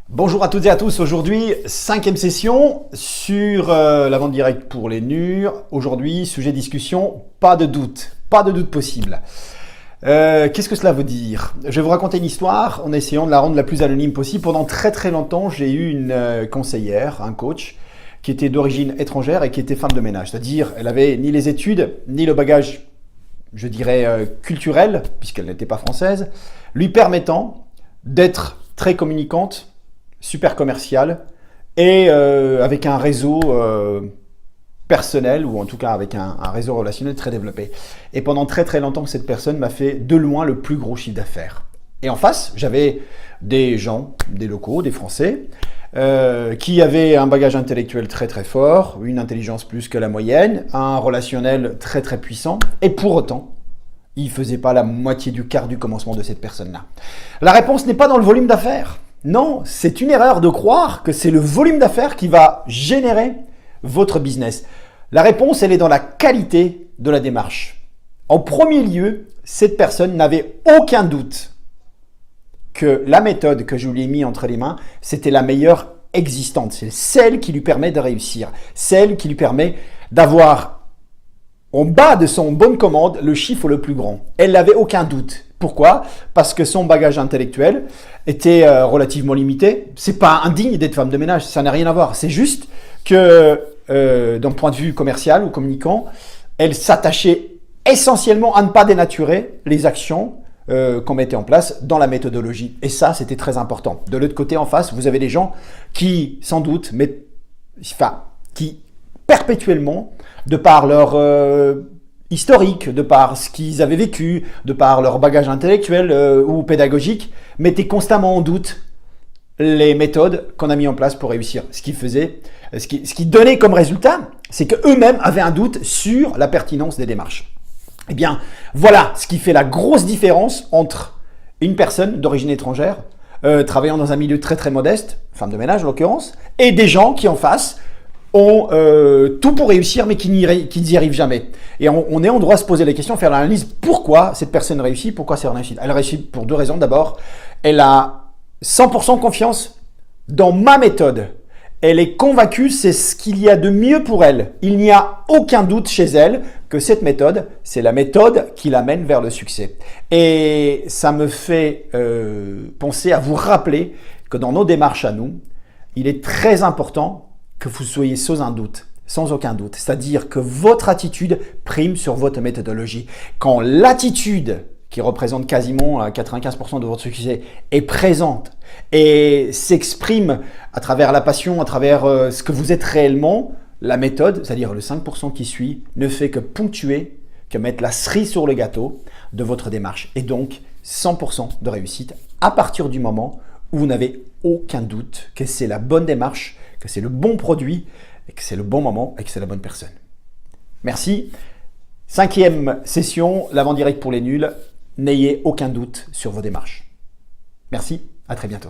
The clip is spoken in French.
Bonjour à toutes et à tous, aujourd'hui 5e session sur la vente directe pour les nuls. Aujourd'hui, sujet discussion, pas de doute possible. Qu'est-ce que cela veut dire? Je vais vous raconter une histoire en essayant de la rendre la plus anonyme possible. Pendant très longtemps, j'ai eu une conseillère, un coach, qui était d'origine étrangère et qui était femme de ménage. C'est-à-dire, elle avait ni les études, ni le bagage, je dirais, culturel, puisqu'elle n'était pas française, lui permettant d'être très communicante, super commercial et avec un réseau personnel ou en tout cas avec un réseau relationnel très développé. Et pendant très longtemps, cette personne m'a fait de loin le plus gros chiffre d'affaires. Et en face, j'avais des gens, des locaux, des Français qui avaient un bagage intellectuel très fort, une intelligence plus que la moyenne, un relationnel très puissant et pour autant, ils ne faisaient pas la moitié du quart du commencement de cette personne-là. La réponse n'est pas dans le volume d'affaires. Non, c'est une erreur de croire que c'est le volume d'affaires qui va générer votre business. La réponse, elle est dans la qualité de la démarche. En premier lieu, cette personne n'avait aucun doute que la méthode que je lui ai mise entre les mains, c'était la meilleure existante. C'est celle qui lui permet de réussir, celle qui lui permet d'avoir en bas de son bonne commande le chiffre le plus grand. Elle n'avait aucun doute. Pourquoi? Parce que son bagage intellectuel était relativement limité. C'est pas indigne d'être femme de ménage, ça n'a rien à voir. C'est juste que d'un point de vue commercial ou communicant, elle s'attachait essentiellement à ne pas dénaturer les actions qu'on mettait en place dans la méthodologie. Et ça, c'était très important. De l'autre côté, en face, vous avez des gens qui, sans doute, qui perpétuellement, de par leur historique, de par ce qu'ils avaient vécu, de par leur bagage intellectuel ou pédagogique, mettaient constamment en doute les méthodes qu'on a mis en place pour réussir. Ce qui donnait comme résultat, c'est qu'eux-mêmes avaient un doute sur la pertinence des démarches. Eh bien, voilà ce qui fait la grosse différence entre une personne d'origine étrangère, travaillant dans un milieu très modeste, femme de ménage en l'occurrence, et des gens qui en face ont tout pour réussir mais qui n'y arrivent jamais. Et on est en droit de se poser la question, faire l'analyse, pourquoi cette personne réussit, pourquoi c'est réussi. Elle réussit pour deux raisons. D'abord, elle a 100% confiance dans ma méthode. Elle est convaincue, c'est ce qu'il y a de mieux pour elle. Il n'y a aucun doute chez elle que cette méthode, c'est la méthode qui l'amène vers le succès. Et ça me fait penser à vous rappeler que dans nos démarches à nous, il est très important que vous soyez sans aucun doute. C'est-à-dire que votre attitude prime sur votre méthodologie. Quand l'attitude, qui représente quasiment 95% de votre succès, est présente et s'exprime à travers la passion, à travers ce que vous êtes réellement, la méthode, c'est-à-dire le 5% qui suit, ne fait que ponctuer, que mettre la cerise sur le gâteau de votre démarche. Et donc, 100% de réussite à partir du moment où vous n'avez aucun doute que c'est la bonne démarche, que c'est le bon produit, et que c'est le bon moment et que c'est la bonne personne. Merci. 5e session, la vente directe pour les nuls. N'ayez aucun doute sur vos démarches. Merci, à très bientôt.